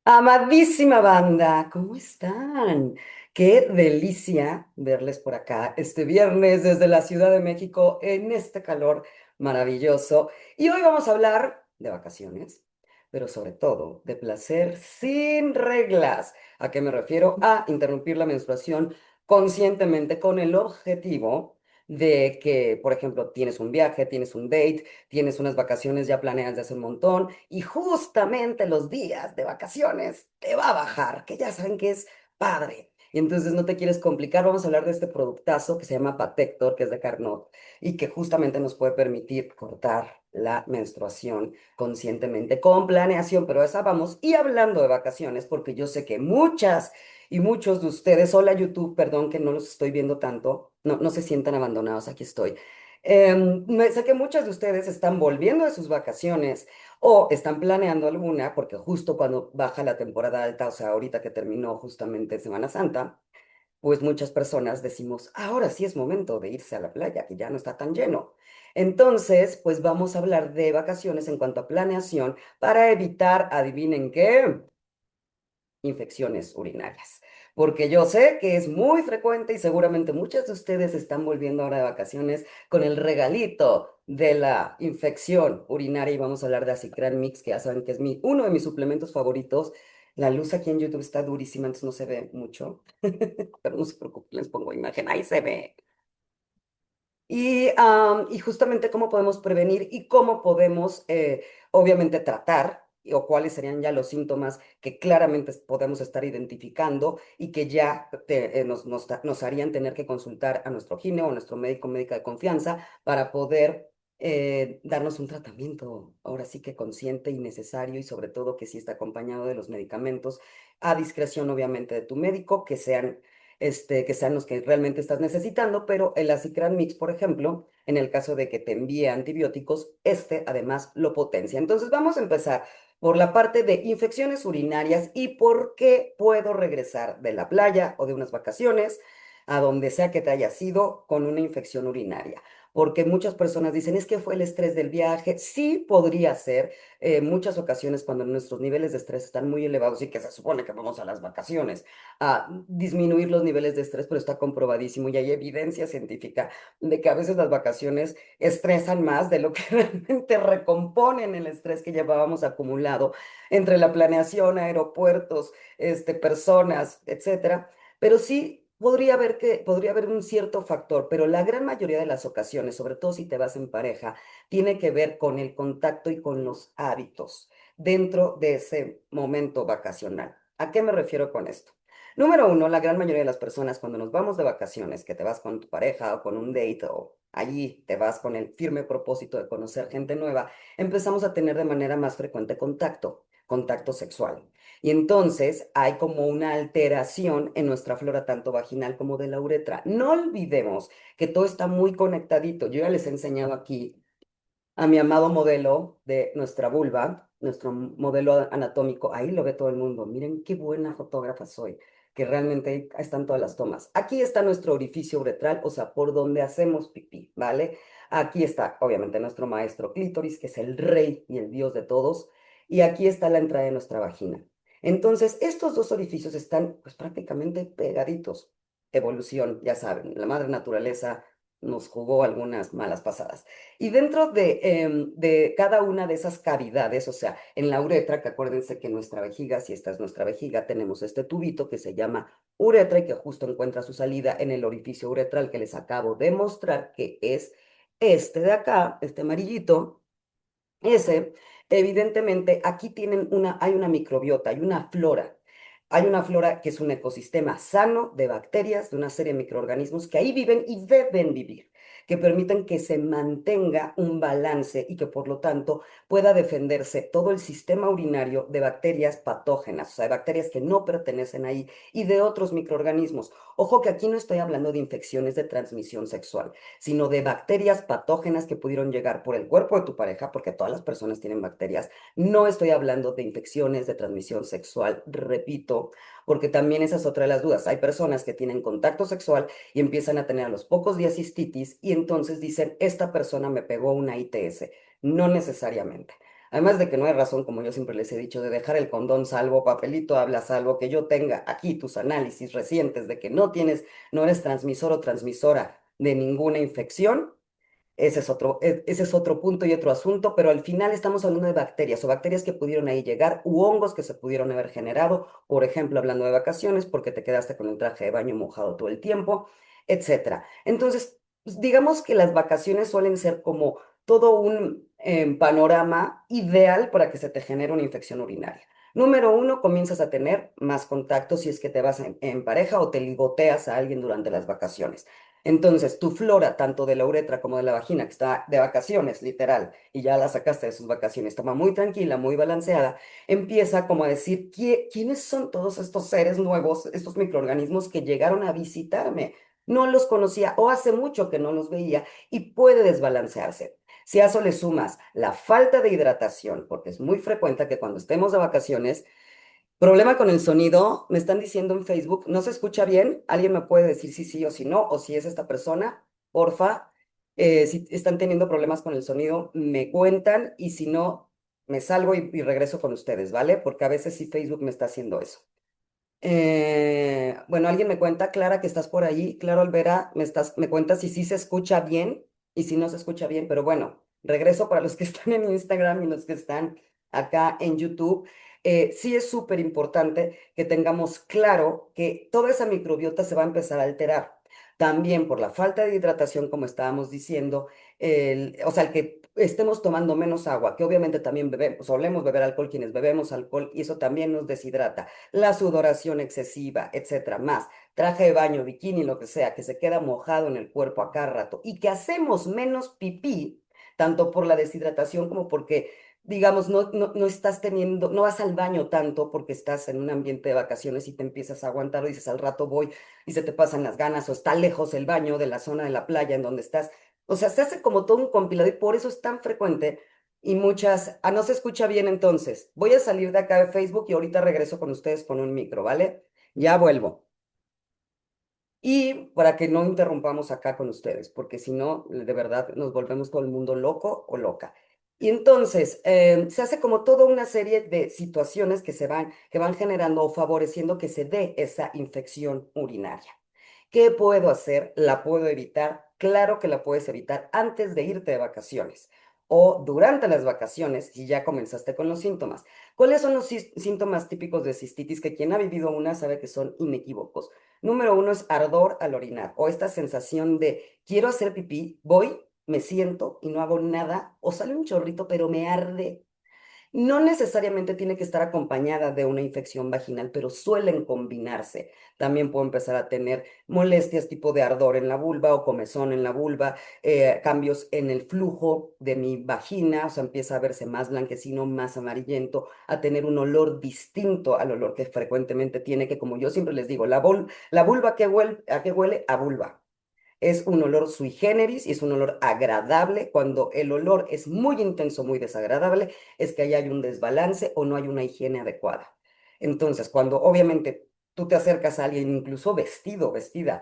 Amadísima banda, ¿cómo están? Qué delicia verles por acá este viernes desde la Ciudad de México en este calor maravilloso. Y hoy vamos a hablar de vacaciones, pero sobre todo de placer sin reglas. ¿A qué me refiero? A interrumpir la menstruación conscientemente con el objetivo de que, por ejemplo, tienes un viaje, tienes un date, tienes unas vacaciones ya planeadas de hace un montón y justamente los días de vacaciones te va a bajar, que ya saben que es padre. Y entonces no te quieres complicar, vamos a hablar de este productazo que se llama Patector, que es de Carnot y que justamente nos puede permitir cortar la menstruación conscientemente, con planeación, pero a esa vamos. Y hablando de vacaciones, porque yo sé que muchas y muchos de ustedes, hola YouTube, perdón que no los estoy viendo tanto, no se sientan abandonados, aquí estoy. Sé que muchos de ustedes están volviendo de sus vacaciones o están planeando alguna, porque justo cuando baja la temporada alta, o sea, ahorita que terminó justamente Semana Santa, pues muchas personas decimos, ahora sí es momento de irse a la playa, que ya no está tan lleno. Entonces, pues vamos a hablar de vacaciones en cuanto a planeación para evitar, adivinen qué, infecciones urinarias. Porque yo sé que es muy frecuente y seguramente muchas de ustedes están volviendo ahora de vacaciones con el regalito de la infección urinaria y vamos a hablar de Acicran Mix, que ya saben que es uno de mis suplementos favoritos. La luz aquí en YouTube está durísima, entonces no se ve mucho, pero no se preocupen, les pongo imagen, ahí se ve. Y justamente cómo podemos prevenir y cómo podemos, obviamente, tratar o cuáles serían ya los síntomas que claramente podemos estar identificando y que ya nos harían tener que consultar a nuestro gine o a nuestro médico médica de confianza para poder darnos un tratamiento, ahora sí que consciente y necesario y sobre todo que sí está acompañado de los medicamentos a discreción, obviamente, de tu médico, que sean los que realmente estás necesitando, pero el Acicran Mix, por ejemplo, en el caso de que te envíe antibióticos, este además lo potencia. Entonces vamos a empezar por la parte de infecciones urinarias y por qué puedo regresar de la playa o de unas vacaciones a donde sea que te hayas ido con una infección urinaria. Porque muchas personas dicen, es que fue el estrés del viaje. Sí podría ser, muchas ocasiones cuando nuestros niveles de estrés están muy elevados y que se supone que vamos a las vacaciones a disminuir los niveles de estrés, pero está comprobadísimo y hay evidencia científica de que a veces las vacaciones estresan más de lo que realmente recomponen el estrés que llevábamos acumulado entre la planeación, aeropuertos, personas, etcétera. Pero sí podría haber un cierto factor, pero la gran mayoría de las ocasiones, sobre todo si te vas en pareja, tiene que ver con el contacto y con los hábitos dentro de ese momento vacacional. ¿A qué me refiero con esto? Número uno, la gran mayoría de las personas cuando nos vamos de vacaciones, que te vas con tu pareja o con un date o allí te vas con el firme propósito de conocer gente nueva, empezamos a tener de manera más frecuente contacto sexual. Y entonces hay como una alteración en nuestra flora tanto vaginal como de la uretra. No olvidemos que todo está muy conectadito. Yo ya les he enseñado aquí a mi amado modelo de nuestra vulva, nuestro modelo anatómico. Ahí lo ve todo el mundo. Miren qué buena fotógrafa soy, que realmente ahí están todas las tomas. Aquí está nuestro orificio uretral, o sea, por donde hacemos pipí, ¿vale? Aquí está, obviamente, nuestro maestro clítoris, que es el rey y el dios de todos. Y aquí está la entrada de nuestra vagina. Entonces, estos dos orificios están pues prácticamente pegaditos. Evolución, ya saben, la madre naturaleza nos jugó algunas malas pasadas. Y dentro de cada una de esas cavidades, o sea, en la uretra, que acuérdense que nuestra vejiga, si esta es nuestra vejiga, tenemos este tubito que se llama uretra y que justo encuentra su salida en el orificio uretral que les acabo de mostrar, que es este de acá, este amarillito. Ese, evidentemente, aquí hay una microbiota, hay una flora. Hay una flora que es un ecosistema sano de bacterias, de una serie de microorganismos que ahí viven y deben vivir, que permiten que se mantenga un balance y que por lo tanto pueda defenderse todo el sistema urinario de bacterias patógenas, o sea, de bacterias que no pertenecen ahí y de otros microorganismos. Ojo que aquí no estoy hablando de infecciones de transmisión sexual, sino de bacterias patógenas que pudieron llegar por el cuerpo de tu pareja, porque todas las personas tienen bacterias. No estoy hablando de infecciones de transmisión sexual, repito, porque también esa es otra de las dudas. Hay personas que tienen contacto sexual y empiezan a tener a los pocos días cistitis y entonces dicen, esta persona me pegó una ITS. No necesariamente. Además de que no hay razón, como yo siempre les he dicho, de dejar el condón salvo, papelito habla salvo, que yo tenga aquí tus análisis recientes de que no tienes, no eres transmisor o transmisora de ninguna infección. Ese es otro punto y otro asunto, pero al final estamos hablando de bacterias o bacterias que pudieron ahí llegar u hongos que se pudieron haber generado, por ejemplo, hablando de vacaciones, porque te quedaste con el traje de baño mojado todo el tiempo, etcétera. Entonces, pues, digamos que las vacaciones suelen ser como todo un panorama ideal para que se te genere una infección urinaria. Número uno, comienzas a tener más contacto si es que te vas en pareja o te ligoteas a alguien durante las vacaciones. Entonces, tu flora, tanto de la uretra como de la vagina, que está de vacaciones, literal, y ya la sacaste de sus vacaciones, estaba muy tranquila, muy balanceada, empieza como a decir, ¿quiénes son todos estos seres nuevos, estos microorganismos que llegaron a visitarme? No los conocía o hace mucho que no los veía y puede desbalancearse. Si a eso le sumas la falta de hidratación, porque es muy frecuente que cuando estemos de vacaciones, problema con el sonido, me están diciendo en Facebook, ¿no se escucha bien? ¿Alguien me puede decir si sí o si no? O si es esta persona, porfa. Si están teniendo problemas con el sonido, me cuentan y si no, me salgo y regreso con ustedes, ¿vale? Porque a veces sí Facebook me está haciendo eso. Bueno, alguien me cuenta, Clara, que estás por ahí. Claro, Olvera, me cuentas si sí se escucha bien y si no se escucha bien, pero bueno, regreso para los que están en Instagram y los que están acá en YouTube. Sí es súper importante que tengamos claro que toda esa microbiota se va a empezar a alterar. También por la falta de hidratación, como estábamos diciendo, o sea, el que estemos tomando menos agua, que obviamente también bebemos, solemos beber alcohol quienes bebemos alcohol y eso también nos deshidrata, la sudoración excesiva, etcétera, más traje de baño, bikini, lo que sea, que se queda mojado en el cuerpo a cada rato y que hacemos menos pipí, tanto por la deshidratación como porque, digamos, no estás teniendo, no vas al baño tanto porque estás en un ambiente de vacaciones y te empiezas a aguantar o dices al rato voy y se te pasan las ganas o está lejos el baño de la zona de la playa en donde estás. O sea, se hace como todo un compilado y por eso es tan frecuente y muchas, no se escucha bien entonces. Voy a salir de acá de Facebook y ahorita regreso con ustedes con un micro, ¿vale? Ya vuelvo. Y para que no interrumpamos acá con ustedes, porque si no, de verdad nos volvemos todo el mundo loco o loca. Y entonces se hace como toda una serie de situaciones que van generando o favoreciendo que se dé esa infección urinaria. ¿Qué puedo hacer? ¿La puedo evitar? Claro que la puedes evitar antes de irte de vacaciones o durante las vacaciones si ya comenzaste con los síntomas. ¿Cuáles son los síntomas típicos de cistitis que quien ha vivido una sabe que son inequívocos? Número uno es ardor al orinar o esta sensación de quiero hacer pipí, voy, me siento y no hago nada o sale un chorrito pero me arde. No necesariamente tiene que estar acompañada de una infección vaginal, pero suelen combinarse. También puedo empezar a tener molestias tipo de ardor en la vulva o comezón en la vulva, cambios en el flujo de mi vagina, o sea, empieza a verse más blanquecino, más amarillento, a tener un olor distinto al olor que frecuentemente tiene, que como yo siempre les digo, la vulva ¿a qué huele? A vulva. Es un olor sui generis y es un olor agradable. Cuando el olor es muy intenso, muy desagradable, es que ahí hay un desbalance o no hay una higiene adecuada. Entonces, cuando obviamente tú te acercas a alguien, incluso vestido, vestida,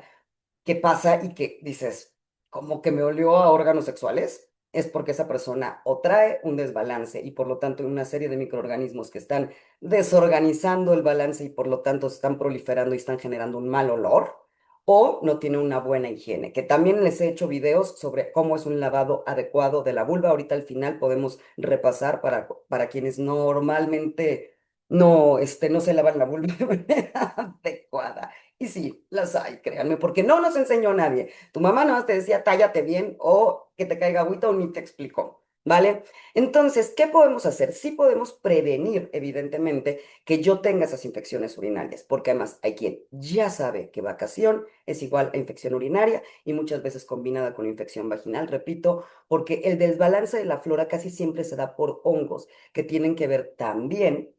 ¿qué pasa? Y que dices, como que me olió a órganos sexuales, es porque esa persona o trae un desbalance y por lo tanto una serie de microorganismos que están desorganizando el balance y por lo tanto están proliferando y están generando un mal olor, o no tiene una buena higiene, que también les he hecho videos sobre cómo es un lavado adecuado de la vulva. Ahorita al final podemos repasar para quienes normalmente no se lavan la vulva de manera adecuada. Y sí, las hay, créanme, porque no nos enseñó nadie. Tu mamá nada más te decía, tállate bien o que te caiga agüita o ni te explicó, ¿vale? Entonces, ¿qué podemos hacer? Sí podemos prevenir, evidentemente, que yo tenga esas infecciones urinarias, porque además hay quien ya sabe que vacación es igual a infección urinaria y muchas veces combinada con infección vaginal, repito, porque el desbalance de la flora casi siempre se da por hongos que tienen que ver también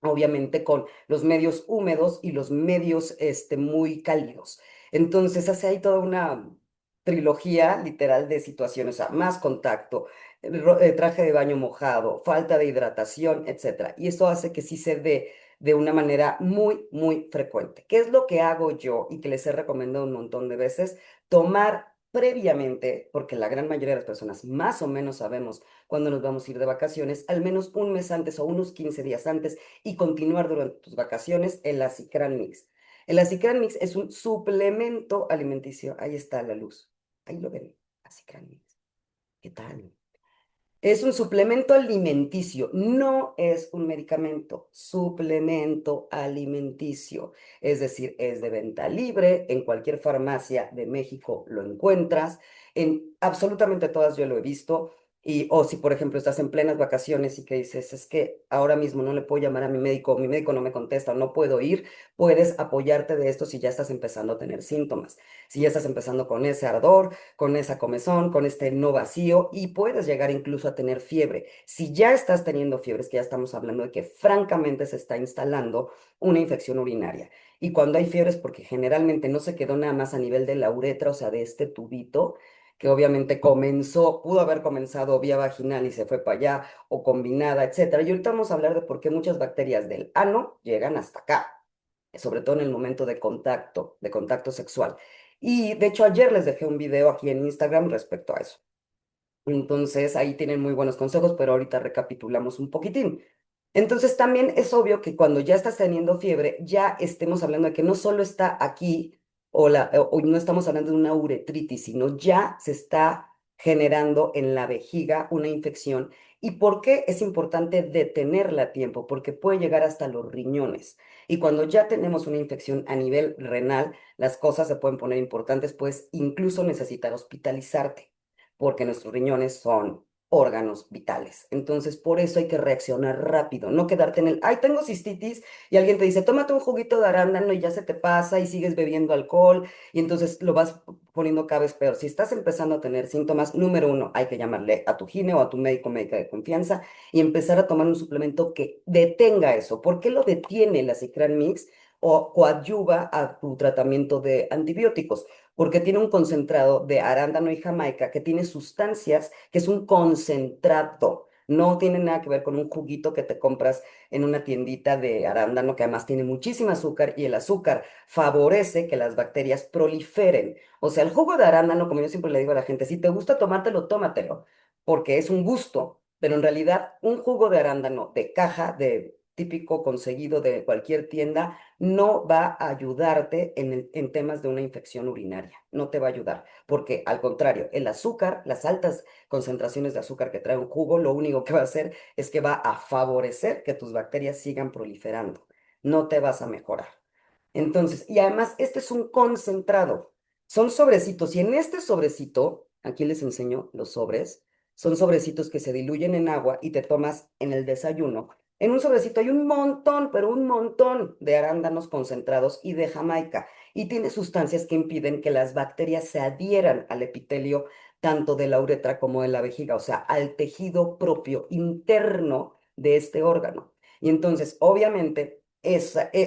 obviamente con los medios húmedos y los medios muy cálidos. Entonces hace ahí toda una trilogía literal de situaciones, o sea, más contacto, traje de baño mojado, falta de hidratación, etcétera. Y eso hace que sí se dé de una manera muy, muy frecuente. ¿Qué es lo que hago yo y que les he recomendado un montón de veces? Tomar previamente, porque la gran mayoría de las personas más o menos sabemos cuándo nos vamos a ir de vacaciones, al menos un mes antes o unos 15 días antes y continuar durante tus vacaciones el Acicran Mix. El Acicran Mix es un suplemento alimenticio. Ahí está la luz. Ahí lo ven. Acicran Mix. ¿Qué tal? Es un suplemento alimenticio, no es un medicamento, suplemento alimenticio. Es decir, es de venta libre, en cualquier farmacia de México lo encuentras, en absolutamente todas yo lo he visto. Y, o si por ejemplo estás en plenas vacaciones y que dices, es que ahora mismo no le puedo llamar a mi médico no me contesta o no puedo ir, puedes apoyarte de esto si ya estás empezando a tener síntomas, si ya estás empezando con ese ardor, con esa comezón, con este no vacío y puedes llegar incluso a tener fiebre. Si ya estás teniendo fiebre, es que ya estamos hablando de que francamente se está instalando una infección urinaria. Y cuando hay fiebre es porque generalmente no se quedó nada más a nivel de la uretra, o sea, de este tubito, que obviamente comenzó, pudo haber comenzado vía vaginal y se fue para allá, o combinada, etcétera. Y ahorita vamos a hablar de por qué muchas bacterias del ano llegan hasta acá, sobre todo en el momento de contacto sexual. Y de hecho ayer les dejé un video aquí en Instagram respecto a eso. Entonces ahí tienen muy buenos consejos, pero ahorita recapitulamos un poquitín. Entonces también es obvio que cuando ya estás teniendo fiebre, ya estemos hablando de que no solo está aquí o no estamos hablando de una uretritis, sino ya se está generando en la vejiga una infección. ¿Y por qué es importante detenerla a tiempo? Porque puede llegar hasta los riñones. Y cuando ya tenemos una infección a nivel renal, las cosas se pueden poner importantes, pues incluso necesitar hospitalizarte porque nuestros riñones son órganos vitales. Entonces, por eso hay que reaccionar rápido, no quedarte en el, ay, tengo cistitis, y alguien te dice, tómate un juguito de arándano y ya se te pasa y sigues bebiendo alcohol, y entonces lo vas poniendo cada vez peor. Si estás empezando a tener síntomas, número uno, hay que llamarle a tu gine o a tu médico, médica de confianza y empezar a tomar un suplemento que detenga eso. ¿Por qué lo detiene la Cicran Mix? O coadyuva a tu tratamiento de antibióticos porque tiene un concentrado de arándano y jamaica que tiene sustancias, que es un concentrado. No tiene nada que ver con un juguito que te compras en una tiendita de arándano que además tiene muchísimo azúcar y el azúcar favorece que las bacterias proliferen. O sea, el jugo de arándano, como yo siempre le digo a la gente, si te gusta tomártelo, tómatelo, porque es un gusto, pero en realidad un jugo de arándano de caja, de típico conseguido de cualquier tienda, no va a ayudarte en temas de una infección urinaria, no te va a ayudar, porque al contrario, el azúcar, las altas concentraciones de azúcar que trae un jugo, lo único que va a hacer es que va a favorecer que tus bacterias sigan proliferando, no te vas a mejorar. Entonces, y además, este es un concentrado, son sobrecitos, y en este sobrecito, aquí les enseño los sobres, son sobrecitos que se diluyen en agua y te tomas en el desayuno. En un sobrecito hay un montón, pero un montón de arándanos concentrados y de jamaica, y tiene sustancias que impiden que las bacterias se adhieran al epitelio tanto de la uretra como de la vejiga, o sea, al tejido propio interno de este órgano. Y entonces, obviamente,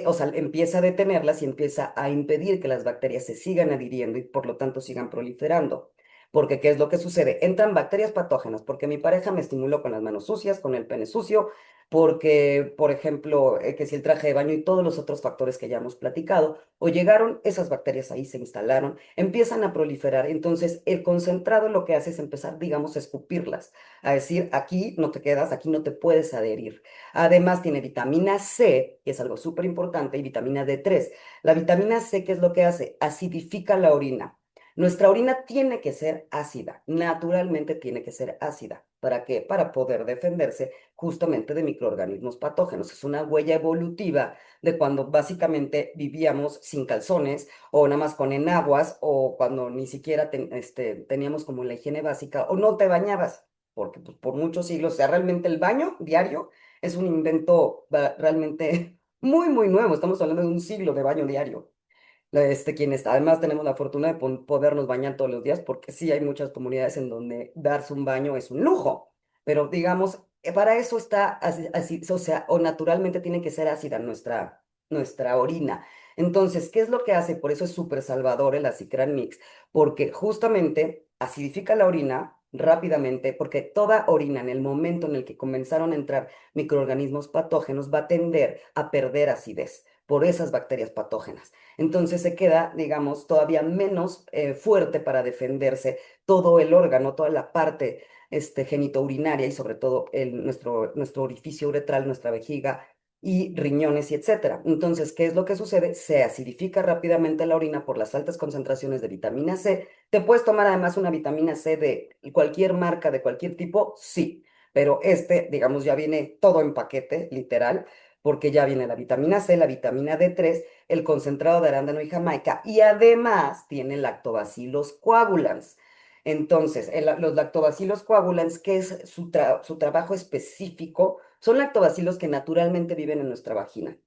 o sea, empieza a detenerlas y empieza a impedir que las bacterias se sigan adhiriendo y por lo tanto sigan proliferando. Porque, ¿qué es lo que sucede? Entran bacterias patógenas, porque mi pareja me estimuló con las manos sucias, con el pene sucio, porque, por ejemplo, que si el traje de baño y todos los otros factores que ya hemos platicado, o llegaron, esas bacterias ahí se instalaron, empiezan a proliferar. Entonces, el concentrado lo que hace es empezar, digamos, a escupirlas, a decir, aquí no te quedas, aquí no te puedes adherir. Además, tiene vitamina C, que es algo súper importante, y vitamina D3. La vitamina C, ¿qué es lo que hace? Acidifica la orina. Nuestra orina tiene que ser ácida, naturalmente tiene que ser ácida. ¿Para qué? Para poder defenderse justamente de microorganismos patógenos. Es una huella evolutiva de cuando básicamente vivíamos sin calzones o nada más con enaguas o cuando ni siquiera teníamos como la higiene básica o no te bañabas, porque pues, por muchos siglos, o sea, realmente el baño diario es un invento realmente muy, muy nuevo. Estamos hablando de un siglo de baño diario. Quienes además tenemos la fortuna de podernos bañar todos los días, porque sí hay muchas comunidades en donde darse un baño es un lujo, pero digamos, para eso está así, o sea, o naturalmente tiene que ser ácida nuestra orina. Entonces, ¿qué es lo que hace? Por eso es súper salvador el Acicran Mix, porque justamente acidifica la orina rápidamente, porque toda orina en el momento en el que comenzaron a entrar microorganismos patógenos va a tender a perder acidez por esas bacterias patógenas. Entonces se queda, digamos, todavía menos fuerte para defenderse todo el órgano, toda la parte genitourinaria y sobre todo nuestro orificio uretral, nuestra vejiga y riñones y etcétera. Entonces, ¿qué es lo que sucede? Se acidifica rápidamente la orina por las altas concentraciones de vitamina C. ¿Te puedes tomar además una vitamina C de cualquier marca, de cualquier tipo? Sí, pero digamos, ya viene todo en paquete, literal, porque ya viene la vitamina C, la vitamina D3, el concentrado de arándano y jamaica, y además tiene lactobacillus coagulans. Entonces, los lactobacillus coagulans, ¿qué es su trabajo específico? Son lactobacilos que naturalmente viven en nuestra vagina.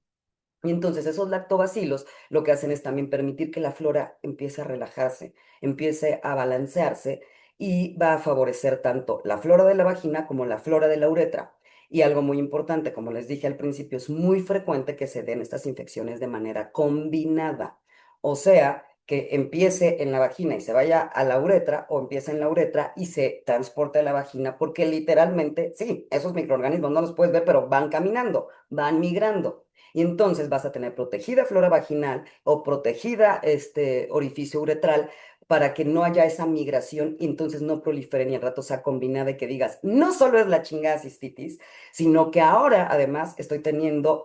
Y entonces esos lactobacilos lo que hacen es también permitir que la flora empiece a relajarse, empiece a balancearse y va a favorecer tanto la flora de la vagina como la flora de la uretra. Y algo muy importante, como les dije al principio, es muy frecuente que se den estas infecciones de manera combinada. O sea, que empiece en la vagina y se vaya a la uretra o empiece en la uretra y se transporte a la vagina porque literalmente, sí, esos microorganismos no los puedes ver, pero van caminando, van migrando. Y entonces vas a tener protegida flora vaginal o protegida orificio uretral para que no haya esa migración y entonces no prolifere ni al rato sea combinada y que digas, no solo es la chingada cistitis, sino que ahora además estoy teniendo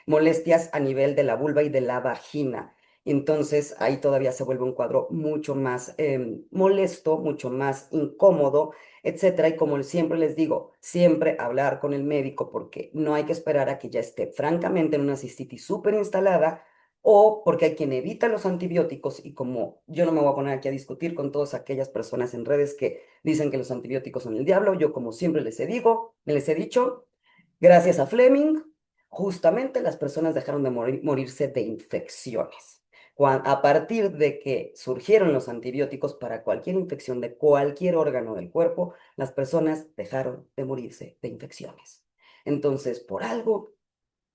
molestias a nivel de la vulva y de la vagina. Entonces ahí todavía se vuelve un cuadro mucho más molesto, mucho más incómodo, etcétera. Y como siempre les digo, siempre hablar con el médico porque no hay que esperar a que ya esté francamente en una cistitis súper instalada o porque hay quien evita los antibióticos y como yo no me voy a poner aquí a discutir con todas aquellas personas en redes que dicen que los antibióticos son el diablo, yo como siempre les he dicho, gracias a Fleming, justamente las personas dejaron de morirse de infecciones. A partir de que surgieron los antibióticos para cualquier infección de cualquier órgano del cuerpo, las personas dejaron de morirse de infecciones. Entonces, por algo,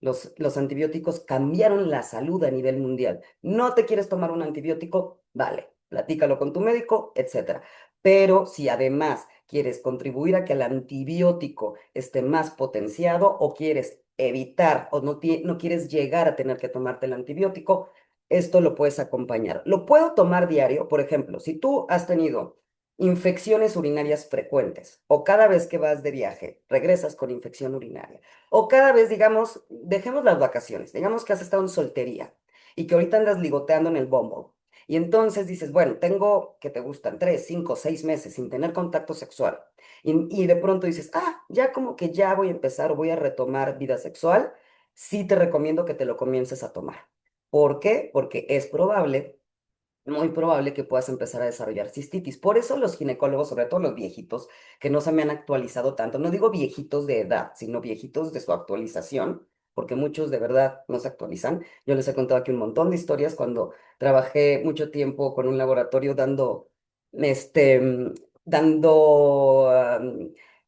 los antibióticos cambiaron la salud a nivel mundial. ¿No te quieres tomar un antibiótico? Vale, platícalo con tu médico, etcétera. Pero si además quieres contribuir a que el antibiótico esté más potenciado o quieres evitar o no quieres llegar a tener que tomarte el antibiótico, esto lo puedes acompañar. Lo puedo tomar diario, por ejemplo, si tú has tenido infecciones urinarias frecuentes o cada vez que vas de viaje regresas con infección urinaria o cada vez, digamos, dejemos las vacaciones, digamos que has estado en soltería y que ahorita andas ligoteando en el Bumble. Y entonces dices, bueno, tengo que te gustan 3, 5, 6 meses sin tener contacto sexual. Y de pronto dices, ya como que ya voy a empezar o voy a retomar vida sexual. Sí te recomiendo que te lo comiences a tomar. ¿Por qué? Porque es probable muy probable que puedas empezar a desarrollar cistitis. Por eso los ginecólogos, sobre todo los viejitos, que no se me han actualizado tanto, no digo viejitos de edad, sino viejitos de su actualización, porque muchos de verdad no se actualizan. Yo les he contado aquí un montón de historias cuando trabajé mucho tiempo con un laboratorio este, mm, dando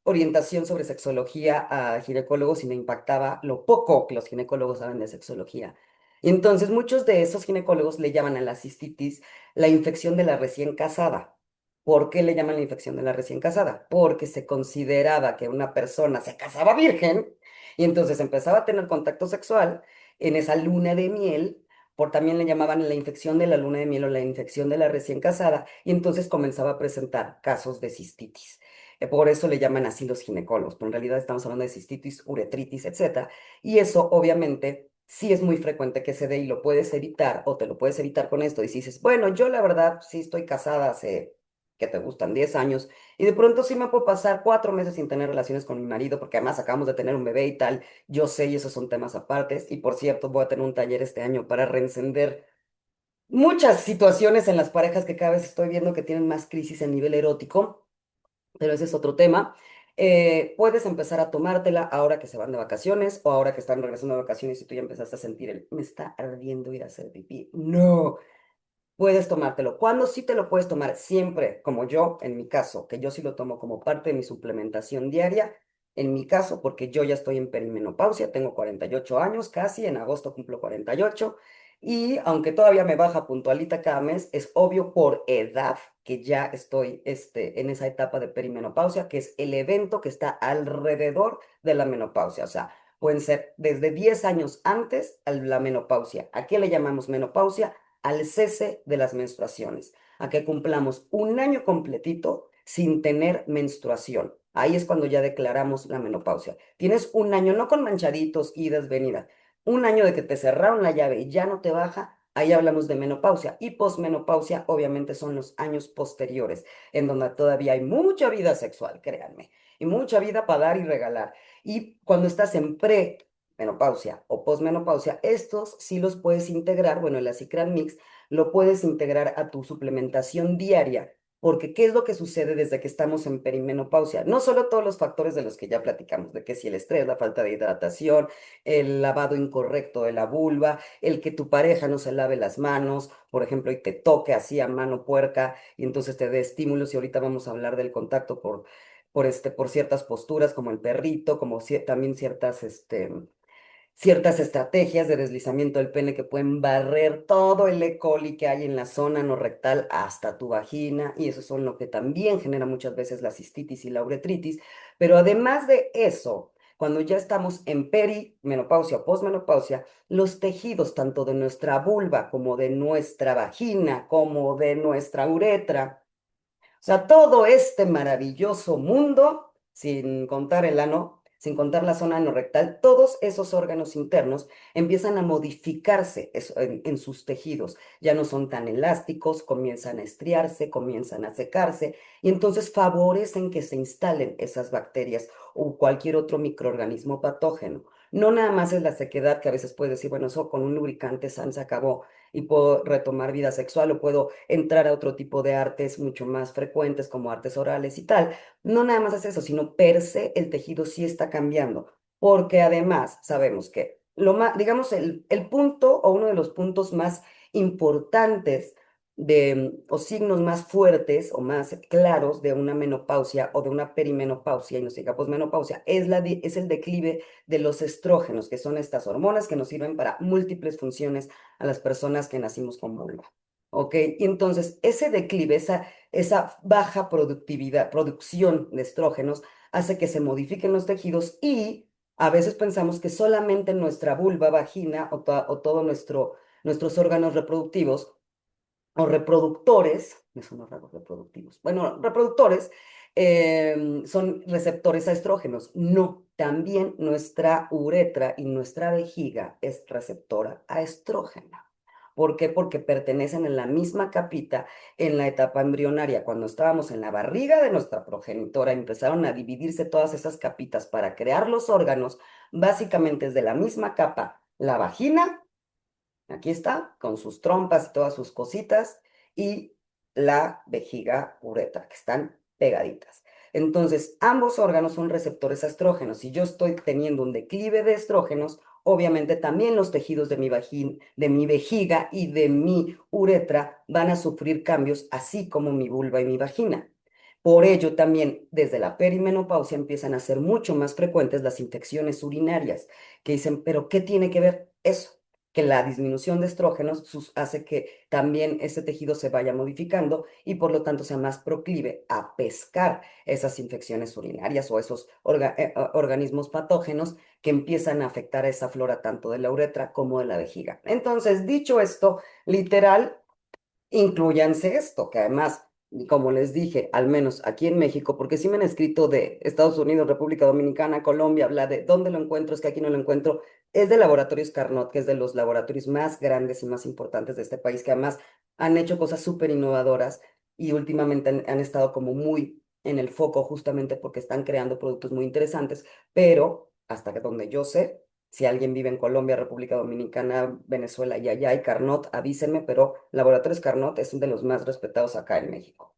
orientación sobre sexología a ginecólogos y me impactaba lo poco que los ginecólogos saben de sexología. Y entonces muchos de esos ginecólogos le llaman a la cistitis la infección de la recién casada. ¿Por qué le llaman la infección de la recién casada? Porque se consideraba que una persona se casaba virgen y entonces empezaba a tener contacto sexual en esa luna de miel, también le llamaban la infección de la luna de miel o la infección de la recién casada, y entonces comenzaba a presentar casos de cistitis. Por eso le llaman así los ginecólogos, pero en realidad estamos hablando de cistitis, uretritis, etcétera. Y eso obviamente sí es muy frecuente que se dé y lo puedes evitar o te lo puedes evitar con esto. Y si dices, bueno, yo la verdad sí estoy casada hace, que te gustan 10 años y de pronto sí me puedo pasar 4 meses sin tener relaciones con mi marido porque además acabamos de tener un bebé y tal. Yo sé y esos son temas apartes. Y por cierto, voy a tener un taller este año para reencender muchas situaciones en las parejas que cada vez estoy viendo que tienen más crisis a nivel erótico, pero ese es otro tema. Puedes empezar a tomártela ahora que se van de vacaciones o ahora que están regresando de vacaciones y tú ya empezaste a sentir me está ardiendo ir a hacer pipí. No, puedes tomártelo. ¿Cuándo sí te lo puedes tomar? Siempre, como yo, en mi caso, que yo sí lo tomo como parte de mi suplementación diaria. En mi caso, porque yo ya estoy en perimenopausia, tengo 48 años casi, en agosto cumplo 48, y aunque todavía me baja puntualita cada mes, es obvio por edad que ya estoy en esa etapa de perimenopausia, que es el evento que está alrededor de la menopausia. O sea, pueden ser desde 10 años antes a la menopausia. ¿A qué le llamamos menopausia? Al cese de las menstruaciones, a que cumplamos un año completito sin tener menstruación. Ahí es cuando ya declaramos la menopausia. Tienes un año, no con manchaditos, idas, venidas, un año de que te cerraron la llave y ya no te baja, ahí hablamos de menopausia. Y posmenopausia, obviamente, son los años posteriores, en donde todavía hay mucha vida sexual, créanme, y mucha vida para dar y regalar. Y cuando estás en premenopausia o posmenopausia, estos sí los puedes integrar, bueno, el Acicran Mix lo puedes integrar a tu suplementación diaria. Porque, ¿qué es lo que sucede desde que estamos en perimenopausia? No solo todos los factores de los que ya platicamos, de que si el estrés, la falta de hidratación, el lavado incorrecto de la vulva, el que tu pareja no se lave las manos, por ejemplo, y te toque así a mano puerca, y entonces te dé estímulos, y ahorita vamos a hablar del contacto por ciertas posturas, como el perrito, como también ciertas estrategias de deslizamiento del pene que pueden barrer todo el E. coli que hay en la zona no rectal hasta tu vagina, y eso son lo que también genera muchas veces la cistitis y la uretritis. Pero además de eso, cuando ya estamos en perimenopausia o posmenopausia, los tejidos tanto de nuestra vulva como de nuestra vagina, como de nuestra uretra, o sea, todo este maravilloso mundo, sin contar el ano, sin contar la zona anorrectal, todos esos órganos internos empiezan a modificarse en sus tejidos. Ya no son tan elásticos, comienzan a estriarse, comienzan a secarse y entonces favorecen que se instalen esas bacterias o cualquier otro microorganismo patógeno. No nada más es la sequedad que a veces puedes decir, bueno, eso con un lubricante san se acabó y puedo retomar vida sexual o puedo entrar a otro tipo de artes mucho más frecuentes como artes orales y tal. No nada más es eso, sino per se el tejido sí está cambiando, porque además sabemos que digamos, el punto o uno de los puntos más importantes o signos más fuertes o más claros de una menopausia o de una perimenopausia y no se diga posmenopausia es el declive de los estrógenos, que son estas hormonas que nos sirven para múltiples funciones a las personas que nacimos con vulva. ¿Ok? Y entonces ese declive, esa baja productividad, producción de estrógenos, hace que se modifiquen los tejidos y a veces pensamos que solamente nuestra vulva, vagina o todos nuestros órganos reproductivos o reproductores, me suena raro reproductivos, bueno, reproductores son receptores a estrógenos. No, también nuestra uretra y nuestra vejiga es receptora a estrógeno. ¿Por qué? Porque pertenecen en la misma capita en la etapa embrionaria. Cuando estábamos en la barriga de nuestra progenitora, empezaron a dividirse todas esas capitas para crear los órganos. Básicamente es de la misma capa la vagina, aquí está, con sus trompas y todas sus cositas, y la vejiga uretra, que están pegaditas. Entonces, ambos órganos son receptores a estrógenos. Si yo estoy teniendo un declive de estrógenos, obviamente también los tejidos de mi vejiga y de mi uretra van a sufrir cambios, así como mi vulva y mi vagina. Por ello, también desde la perimenopausia empiezan a ser mucho más frecuentes las infecciones urinarias, que dicen, pero ¿qué tiene que ver eso? Que la disminución de estrógenos hace que también ese tejido se vaya modificando y por lo tanto sea más proclive a pescar esas infecciones urinarias o esos organismos patógenos que empiezan a afectar a esa flora tanto de la uretra como de la vejiga. Entonces, dicho esto, literal, incluyanse esto, que además, como les dije, al menos aquí en México, porque sí me han escrito de Estados Unidos, República Dominicana, Colombia, habla de dónde lo encuentro, es que aquí no lo encuentro, es de Laboratorios Carnot, que es de los laboratorios más grandes y más importantes de este país, que además han hecho cosas súper innovadoras y últimamente han estado como muy en el foco justamente porque están creando productos muy interesantes, pero hasta que donde yo sé, si alguien vive en Colombia, República Dominicana, Venezuela y allá hay Carnot, avísenme, pero Laboratorios Carnot es uno de los más respetados acá en México.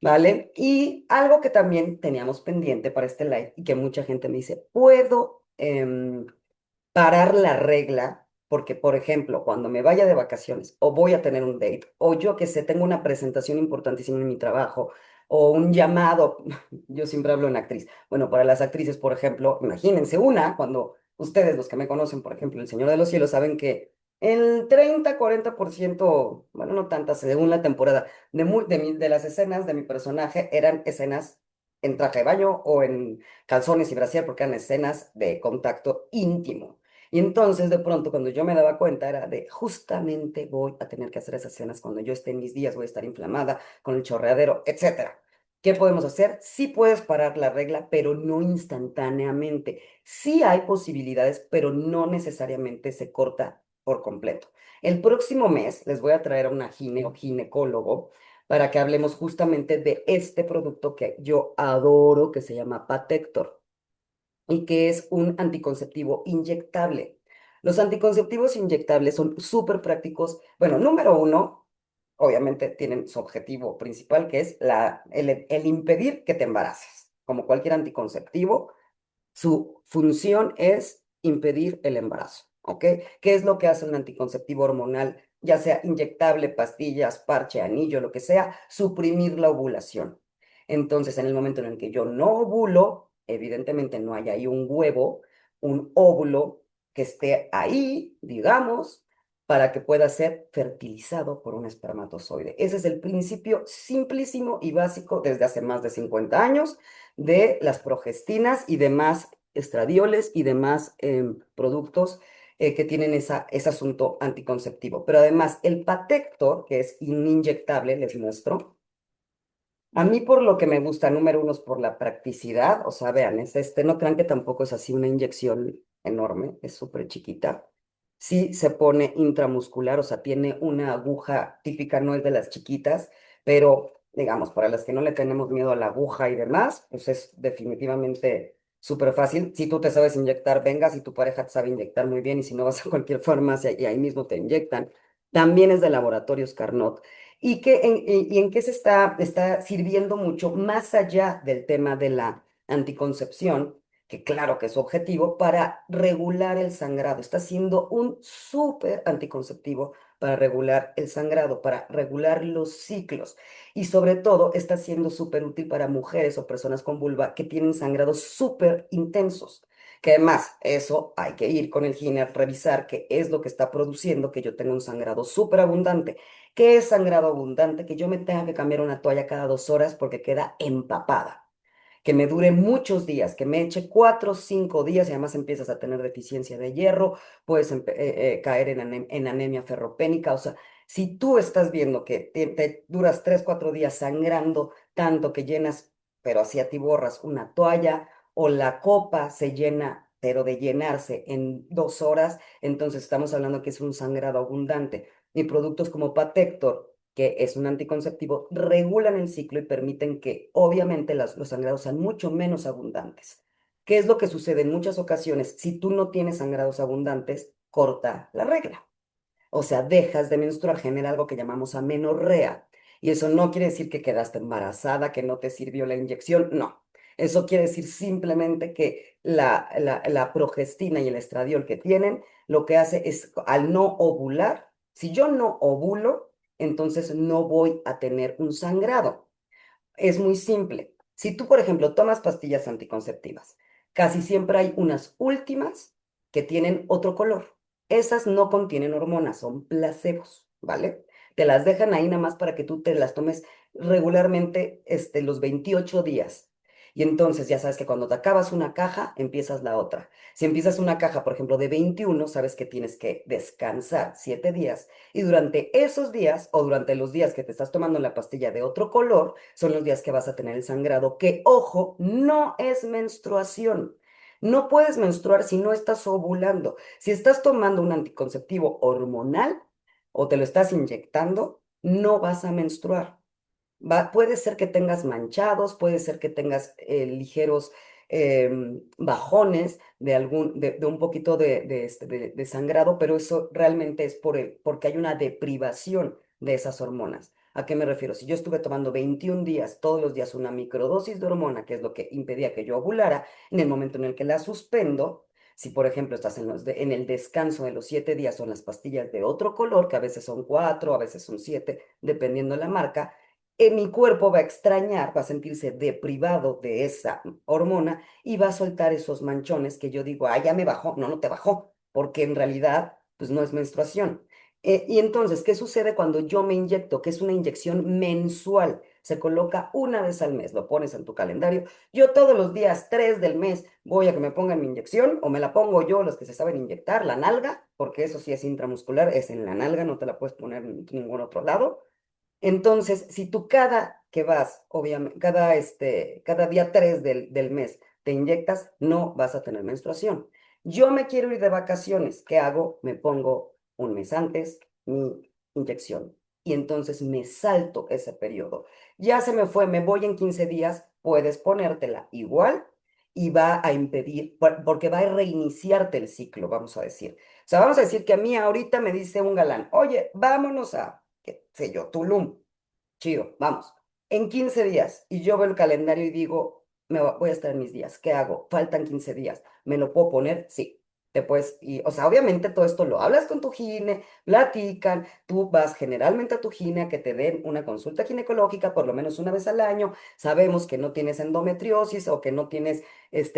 ¿Vale? Y algo que también teníamos pendiente para este live y que mucha gente me dice, ¿puedo parar la regla? Porque, por ejemplo, cuando me vaya de vacaciones o voy a tener un date o yo que sé, tengo una presentación importantísima en mi trabajo o un llamado, yo siempre hablo en actriz. Bueno, para las actrices, por ejemplo, imagínense una, cuando ustedes, los que me conocen, por ejemplo, El Señor de los Cielos, saben que el 30-40%, bueno, no tantas, según la temporada, de las escenas de mi personaje eran escenas en traje de baño o en calzones y brasier porque eran escenas de contacto íntimo. Y entonces de pronto cuando yo me daba cuenta era de justamente voy a tener que hacer esas escenas cuando yo esté en mis días, voy a estar inflamada con el chorreadero, etcétera. ¿Qué podemos hacer? Sí puedes parar la regla, pero no instantáneamente. Sí hay posibilidades, pero no necesariamente se corta por completo. El próximo mes les voy a traer a una gine o ginecólogo para que hablemos justamente de este producto que yo adoro, que se llama Patector y que es un anticonceptivo inyectable. Los anticonceptivos inyectables son súper prácticos. Bueno, número uno, obviamente tienen su objetivo principal, que es el impedir que te embaraces. Como cualquier anticonceptivo, su función es impedir el embarazo, ¿ok? ¿Qué es lo que hace un anticonceptivo hormonal, ya sea inyectable, pastillas, parche, anillo, lo que sea? Suprimir la ovulación. Entonces, en el momento en el que yo no ovulo, evidentemente no hay ahí un huevo, un óvulo que esté ahí, digamos, para que pueda ser fertilizado por un espermatozoide. Ese es el principio simplísimo y básico desde hace más de 50 años de las progestinas y demás estradioles y demás productos que tienen ese asunto anticonceptivo. Pero además, el Patector, que es inyectable, les muestro. A mí por lo que me gusta, número uno es por la practicidad, o sea, vean, no crean que tampoco es así una inyección enorme, es súper chiquita. Sí se pone intramuscular, o sea, tiene una aguja típica, no es de las chiquitas, pero digamos, para las que no le tenemos miedo a la aguja y demás, pues es definitivamente súper fácil. Si tú te sabes inyectar, venga, si tu pareja te sabe inyectar muy bien y si no vas a cualquier farmacia y ahí mismo te inyectan. También es de Laboratorios Carnot y en qué está sirviendo mucho más allá del tema de la anticoncepción, que claro que es su objetivo, para regular el sangrado. Está siendo un súper anticonceptivo para regular el sangrado, para regular los ciclos. Y sobre todo está siendo súper útil para mujeres o personas con vulva que tienen sangrados súper intensos. Que además, eso hay que ir con el gine a revisar qué es lo que está produciendo que yo tenga un sangrado súper abundante. ¿Qué es sangrado abundante? Que yo me tenga que cambiar una toalla cada 2 horas porque queda empapada. Que me dure muchos días, que me eche 4 o 5 días y además empiezas a tener deficiencia de hierro, puedes caer en anemia ferropénica. O sea, si tú estás viendo que te duras 3, 4 días sangrando tanto que llenas, pero así a ti borras una toalla o la copa se llena, pero de llenarse en 2 horas, entonces estamos hablando que es un sangrado abundante y productos como Patector, que es un anticonceptivo, regulan el ciclo y permiten que obviamente los sangrados sean mucho menos abundantes. ¿Qué es lo que sucede en muchas ocasiones? Si tú no tienes sangrados abundantes, corta la regla. O sea, dejas de menstruar, genera algo que llamamos amenorrea. Y eso no quiere decir que quedaste embarazada, que no te sirvió la inyección, no. Eso quiere decir simplemente que la progestina y el estradiol que tienen, lo que hace es, al no ovular, si yo no ovulo, entonces no voy a tener un sangrado. Es muy simple. Si tú, por ejemplo, tomas pastillas anticonceptivas, casi siempre hay unas últimas que tienen otro color. Esas no contienen hormonas, son placebos, ¿vale? Te las dejan ahí nada más para que tú te las tomes regularmente los 28 días. Y entonces ya sabes que cuando te acabas una caja, empiezas la otra. Si empiezas una caja, por ejemplo, de 21, sabes que tienes que descansar 7 días. Y durante esos días o durante los días que te estás tomando la pastilla de otro color, son los días que vas a tener el sangrado, que ojo, no es menstruación. No puedes menstruar si no estás ovulando. Si estás tomando un anticonceptivo hormonal o te lo estás inyectando, no vas a menstruar. Puede ser que tengas manchados, puede ser que tengas ligeros bajones de un poquito de sangrado, pero eso realmente es porque hay una deprivación de esas hormonas. ¿A qué me refiero? Si yo estuve tomando 21 días, todos los días, una microdosis de hormona, que es lo que impedía que yo ovulara, en el momento en el que la suspendo, si por ejemplo estás en el descanso de los 7 días, son las pastillas de otro color, que a veces son 4, a veces son 7, dependiendo la marca, mi cuerpo va a extrañar, va a sentirse deprivado de esa hormona y va a soltar esos manchones que yo digo, ah, ya me bajó. No, no te bajó, porque en realidad, pues no es menstruación. Y entonces, ¿qué sucede cuando yo me inyecto? Que es una inyección mensual. se coloca una vez al mes, lo pones en tu calendario. Yo todos los días 3 del mes voy a que me pongan mi inyección o me la pongo yo, los que se saben inyectar, la nalga, porque eso sí es intramuscular, es en la nalga, no te la puedes poner en ningún otro lado. Entonces, si tú cada que vas, obviamente, cada día 3 del mes te inyectas, no vas a tener menstruación. Yo me quiero ir de vacaciones. ¿Qué hago? Me pongo un mes antes mi inyección y entonces me salto ese periodo. Ya se me fue, me voy en 15 días, puedes ponértela igual y va a impedir, porque va a reiniciarte el ciclo, vamos a decir. O sea, vamos a decir que a mí ahorita me dice un galán, oye, vámonos a, qué sé yo, Tulum. Chido, vamos. En 15 días, y yo veo el calendario y digo, voy a estar en mis días. ¿Qué hago? Faltan 15 días. ¿Me lo puedo poner? Sí. Te puedes, y, o sea, obviamente todo esto lo hablas con tu gine, platican, tú vas generalmente a tu gine a que te den una consulta ginecológica por lo menos una vez al año. Sabemos que no tienes endometriosis o que no tienes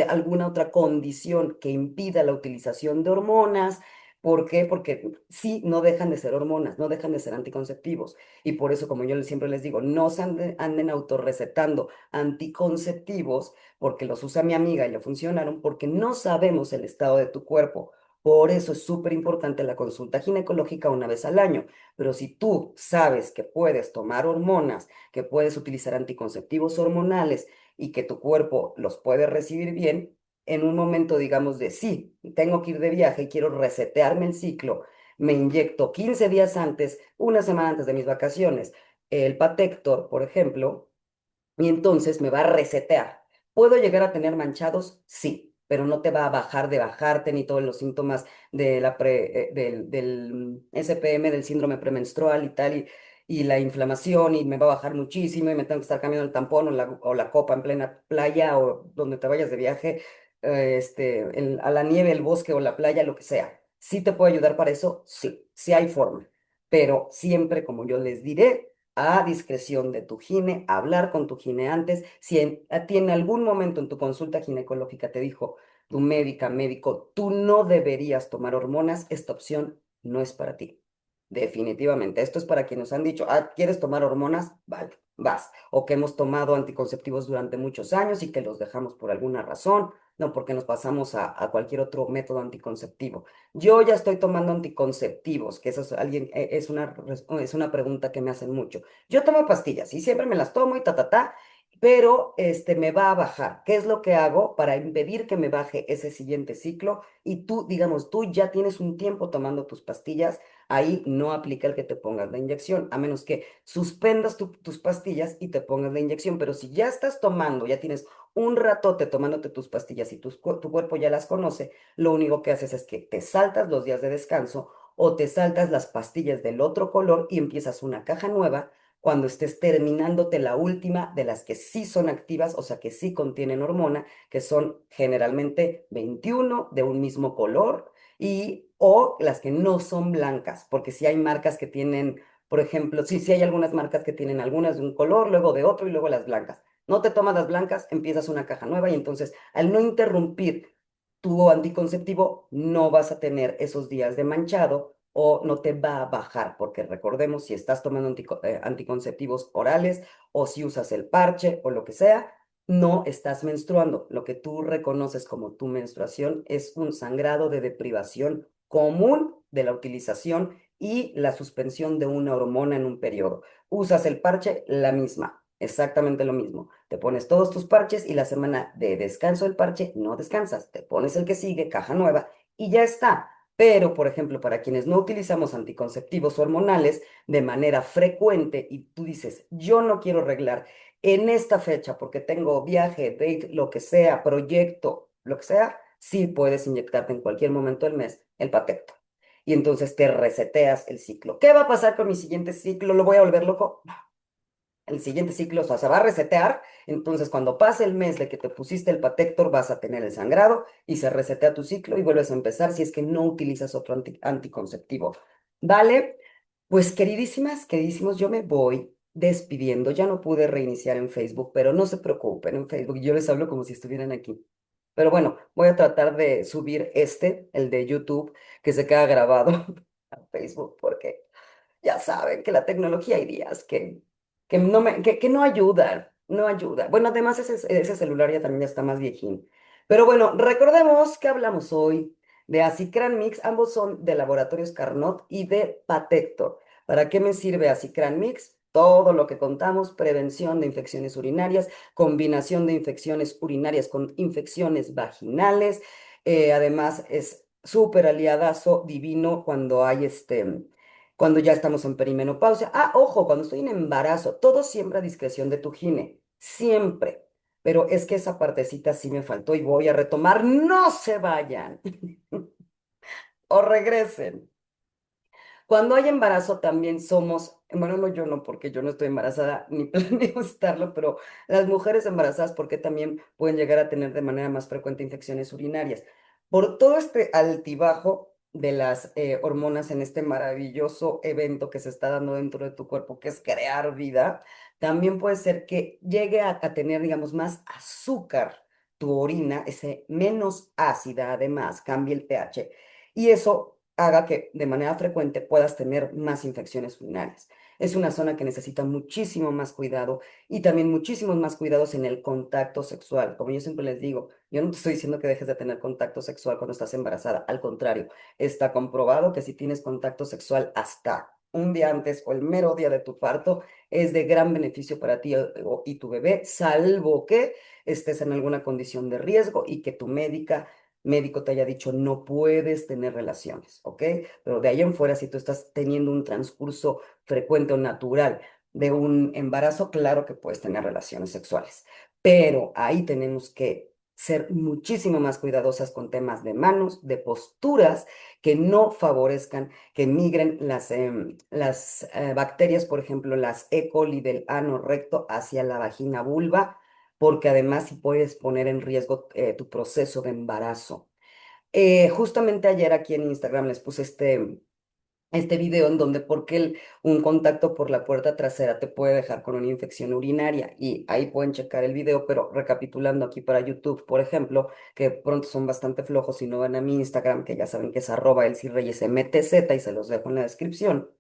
alguna otra condición que impida la utilización de hormonas. ¿Por qué? Porque sí, no dejan de ser hormonas, no dejan de ser anticonceptivos. Y por eso, como yo siempre les digo, no se anden autorrecetando anticonceptivos porque los usa mi amiga y le funcionaron, porque no sabemos el estado de tu cuerpo. Por eso es súper importante la consulta ginecológica una vez al año. Pero si tú sabes que puedes tomar hormonas, que puedes utilizar anticonceptivos hormonales y que tu cuerpo los puede recibir bien, en un momento, digamos, de sí, tengo que ir de viaje y quiero resetearme el ciclo, me inyecto 15 días antes, una semana antes de mis vacaciones, el Patector, por ejemplo, y entonces me va a resetear. ¿Puedo llegar a tener manchados? Sí, pero no te va a bajar de bajarte ni todos los síntomas de del SPM, del síndrome premenstrual y tal, y la inflamación, y me va a bajar muchísimo, y me tengo que estar cambiando el tampón o la copa en plena playa o donde te vayas de viaje, a la nieve, el bosque o la playa, lo que sea. ¿Sí te puedo ayudar para eso? Sí, sí hay forma, pero siempre, como yo les diré, a discreción de tu gine, hablar con tu gine antes. Si a ti en algún momento en tu consulta ginecológica te dijo tu médica, médico, tú no deberías tomar hormonas, esta opción no es para ti. Definitivamente, esto es para quienes han dicho, ah, ¿quieres tomar hormonas? Vale, vas. O que hemos tomado anticonceptivos durante muchos años y que los dejamos por alguna razón, no porque nos pasamos a cualquier otro método anticonceptivo. Yo ya estoy tomando anticonceptivos, que eso es, es una pregunta que me hacen mucho. Yo tomo pastillas y siempre me las tomo y pero me va a bajar. ¿Qué es lo que hago para impedir que me baje ese siguiente ciclo? Y tú, digamos, tú ya tienes un tiempo tomando tus pastillas, ahí no aplica el que te pongas la inyección, a menos que suspendas tus pastillas y te pongas la inyección. Pero si ya estás tomando, ya tienes un ratote tomándote tus pastillas y tu cuerpo ya las conoce, lo único que haces es que te saltas los días de descanso o te saltas las pastillas del otro color y empiezas una caja nueva cuando estés terminándote la última de las que sí son activas, o sea, que sí contienen hormona, que son generalmente 21 de un mismo color y o las que no son blancas, porque si hay marcas que tienen, por ejemplo, sí hay algunas marcas que tienen algunas de un color, luego de otro y luego las blancas. No te tomas las blancas, empiezas una caja nueva y entonces al no interrumpir tu anticonceptivo no vas a tener esos días de manchado o no te va a bajar, porque recordemos, si estás tomando anticonceptivos orales o si usas el parche o lo que sea, no estás menstruando. Lo que tú reconoces como tu menstruación es un sangrado de deprivación común de la utilización y la suspensión de una hormona en un periodo. Usas el parche, la misma, exactamente lo mismo. Te pones todos tus parches y la semana de descanso del parche no descansas. Te pones el que sigue, caja nueva, y ya está. Pero, por ejemplo, para quienes no utilizamos anticonceptivos hormonales de manera frecuente y tú dices, yo no quiero arreglar en esta fecha porque tengo viaje, date, lo que sea, proyecto, lo que sea, sí puedes inyectarte en cualquier momento del mes el Patecto. Y entonces te reseteas el ciclo. ¿Qué va a pasar con mi siguiente ciclo? ¿Lo voy a volver loco? El siguiente ciclo, o sea, se va a resetear, entonces cuando pase el mes de que te pusiste el Patector vas a tener el sangrado y se resetea tu ciclo y vuelves a empezar si es que no utilizas otro anticonceptivo. Vale, pues queridísimas, queridísimos, yo me voy despidiendo, ya no pude reiniciar en Facebook, pero no se preocupen, en Facebook yo les hablo como si estuvieran aquí. Pero bueno, voy a tratar de subir el de YouTube, que se queda grabado a Facebook, porque ya saben que la tecnología hay días que que no ayuda, no ayuda. Bueno, además ese celular ya también ya está más viejín. Pero bueno, recordemos que hablamos hoy de Acicran Mix, ambos son de Laboratorios Carnot y de Patector. ¿Para qué me sirve Acicran Mix? Todo lo que contamos, prevención de infecciones urinarias, combinación de infecciones urinarias con infecciones vaginales. Además, es súper aliadazo divino cuando hay cuando ya estamos en perimenopausia. Ah, ojo, cuando estoy en embarazo, todo siempre a discreción de tu gine, siempre. Pero es que esa partecita sí me faltó y voy a retomar. No se vayan o regresen. Cuando hay embarazo también somos, bueno, no yo no, porque yo no estoy embarazada ni planeo estarlo, pero las mujeres embarazadas, porque también pueden llegar a tener de manera más frecuente infecciones urinarias. Por todo este altibajo de las hormonas en este maravilloso evento que se está dando dentro de tu cuerpo, que es crear vida, también puede ser que llegue a tener, digamos, más azúcar tu orina, ese menos ácida, además, cambie el pH y eso haga que de manera frecuente puedas tener más infecciones urinarias. Es una zona que necesita muchísimo más cuidado y también muchísimos más cuidados en el contacto sexual. Como yo siempre les digo, yo no te estoy diciendo que dejes de tener contacto sexual cuando estás embarazada. Al contrario, está comprobado que si tienes contacto sexual hasta un día antes o el mero día de tu parto, es de gran beneficio para ti y tu bebé, salvo que estés en alguna condición de riesgo y que tu médico te haya dicho no puedes tener relaciones, ¿ok? Pero de ahí en fuera, si tú estás teniendo un transcurso frecuente o natural de un embarazo, claro que puedes tener relaciones sexuales, pero ahí tenemos que ser muchísimo más cuidadosas con temas de manos, de posturas que no favorezcan que migren las bacterias, por ejemplo, las E. coli del ano recto hacia la vagina vulva, porque además si puedes poner en riesgo tu proceso de embarazo. Justamente ayer aquí en Instagram les puse este video en donde porque un contacto por la puerta trasera te puede dejar con una infección urinaria y ahí pueden checar el video, pero recapitulando aquí para YouTube, por ejemplo, que pronto son bastante flojos y no van a mi Instagram, que ya saben que es @elcirreyesmtz y se los dejo en la descripción.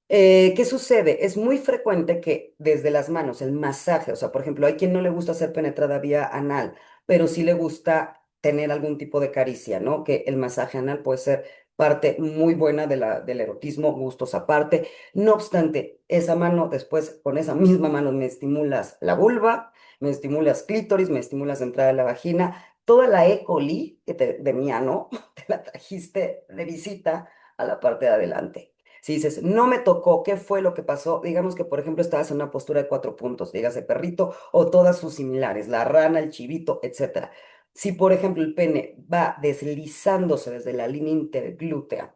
¿Qué sucede? Es muy frecuente que desde las manos, el masaje, o sea, por ejemplo, hay quien no le gusta ser penetrada vía anal, pero sí le gusta tener algún tipo de caricia, ¿no? Que el masaje anal puede ser parte muy buena del erotismo, gustos aparte. No obstante, esa mano, después con esa misma mano me estimulas la vulva, me estimulas clítoris, me estimulas la entrada de la vagina, toda la E. coli de mi ano, te la trajiste de visita a la parte de adelante. Si dices, no me tocó, ¿qué fue lo que pasó? Digamos que, por ejemplo, estabas en una postura de 4 puntos, dígase perrito o todas sus similares, la rana, el chivito, etcétera. Si, por ejemplo, el pene va deslizándose desde la línea interglútea,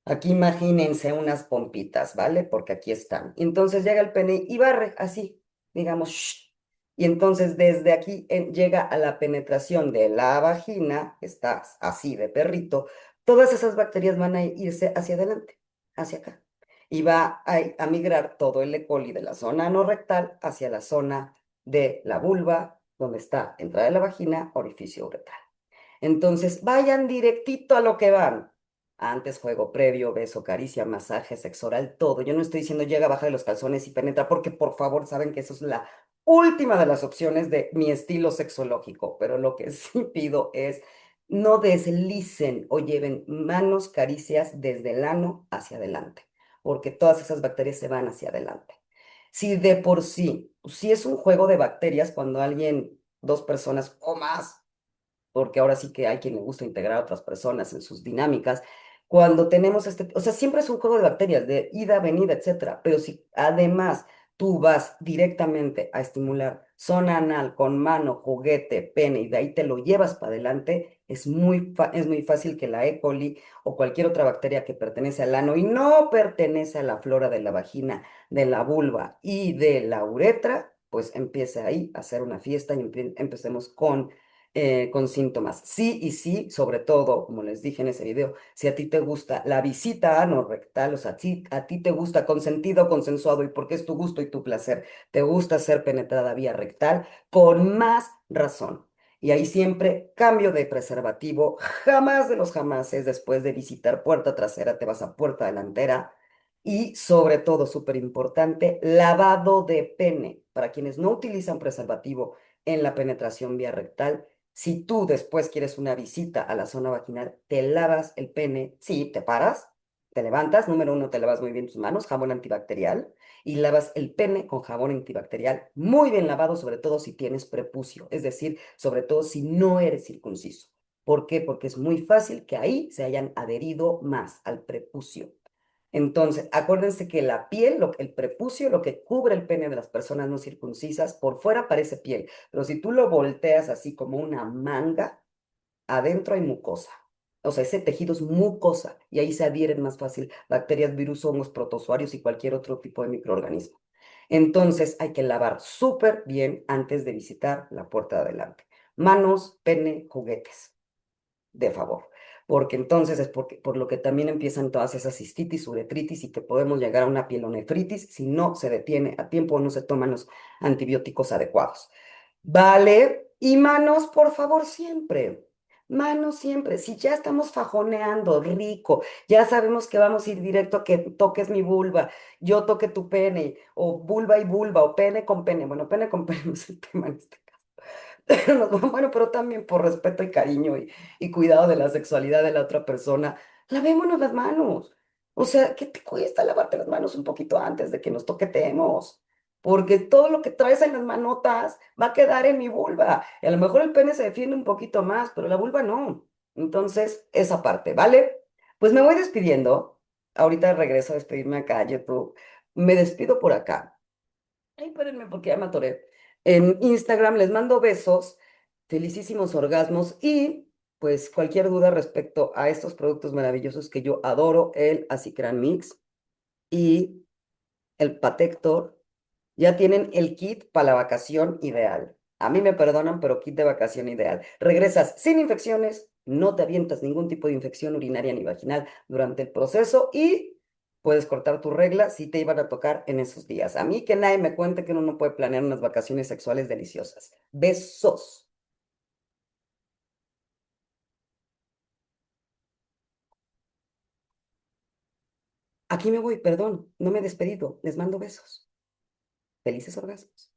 aquí imagínense unas pompitas, ¿vale? Porque aquí están. Entonces llega el pene y barre así, digamos, shh. Y entonces desde aquí llega a la penetración de la vagina, que está así de perrito, todas esas bacterias van a irse hacia adelante, hacia acá. Y va a migrar todo el E. coli de la zona anorrectal hacia la zona de la vulva, donde está entrada de la vagina, orificio uretral. Entonces, vayan directito a lo que van. Antes, juego previo, beso, caricia, masaje, sexo oral, todo. Yo no estoy diciendo llega, baja de los calzones y penetra, porque por favor saben que eso es la última de las opciones de mi estilo sexológico. Pero lo que sí pido es no deslicen o lleven manos, caricias desde el ano hacia adelante, porque todas esas bacterias se van hacia adelante. Si de por sí, si es un juego de bacterias cuando alguien, dos personas o más, porque ahora sí que hay quien le gusta integrar a otras personas en sus dinámicas. Cuando tenemos o sea, siempre es un juego de bacterias, de ida, venida, etcétera, pero si además tú vas directamente a estimular zona anal con mano, juguete, pene, y de ahí te lo llevas para adelante, es muy fácil que la E. coli o cualquier otra bacteria que pertenece al ano y no pertenece a la flora de la vagina, de la vulva y de la uretra, pues empiece ahí a hacer una fiesta y empecemos con síntomas. Sí y sí, sobre todo, como les dije en ese video, si a ti te gusta la visita anorrectal, o sea, si a ti te gusta consentido, consensuado y porque es tu gusto y tu placer, te gusta ser penetrada vía rectal, con más razón. Y ahí siempre cambio de preservativo, jamás de los jamases después de visitar puerta trasera, te vas a puerta delantera Y sobre todo, súper importante, lavado de pene. Para quienes no utilizan preservativo en la penetración vía rectal, si tú después quieres una visita a la zona vaginal, te lavas el pene, sí, te paras, te levantas, número uno, te lavas muy bien tus manos, jabón antibacterial, y lavas el pene con jabón antibacterial muy bien lavado, sobre todo si tienes prepucio, es decir, sobre todo si no eres circunciso. ¿Por qué? Porque es muy fácil que ahí se hayan adherido más al prepucio. Entonces, acuérdense que la piel, el prepucio, lo que cubre el pene de las personas no circuncisas, por fuera parece piel, pero si tú lo volteas así como una manga, adentro hay mucosa. O sea, ese tejido es mucosa y ahí se adhieren más fácil bacterias, virus, hongos, protozoarios y cualquier otro tipo de microorganismo. Entonces, hay que lavar súper bien antes de visitar la puerta de adelante. Manos, pene, juguetes de favor, porque entonces es por lo que también empiezan todas esas cistitis, uretritis y que podemos llegar a una pielonefritis si no se detiene a tiempo o no se toman los antibióticos adecuados. Vale, y manos, por favor, siempre. Manos siempre. Si ya estamos fajoneando rico, ya sabemos que vamos a ir directo a que toques mi vulva, yo toque tu pene, o vulva y vulva, o pene con pene. Bueno, pene con pene no es el tema en este bueno, pero también por respeto y cariño y cuidado de la sexualidad de la otra persona, lavémonos las manos. O sea, ¿qué te cuesta lavarte las manos un poquito antes de que nos toquetemos? Porque todo lo que traes en las manotas va a quedar en mi vulva. Y a lo mejor el pene se defiende un poquito más, pero la vulva no. Entonces, esa parte, ¿vale? Pues me voy despidiendo. Ahorita regreso a despedirme acá a YouTube. Me despido por acá. Ay, espérenme porque ya me atoré. En Instagram les mando besos, felicísimos orgasmos y pues cualquier duda respecto a estos productos maravillosos que yo adoro, el Acicran Mix y el Patector, ya tienen el kit para la vacación ideal. A mí me perdonan, pero kit de vacación ideal. Regresas sin infecciones, no te avientas ningún tipo de infección urinaria ni vaginal durante el proceso y puedes cortar tu regla si te iban a tocar en esos días. A mí que nadie me cuente que uno no puede planear unas vacaciones sexuales deliciosas. Besos. Aquí me voy, perdón, no me he despedido. Les mando besos. Felices orgasmos.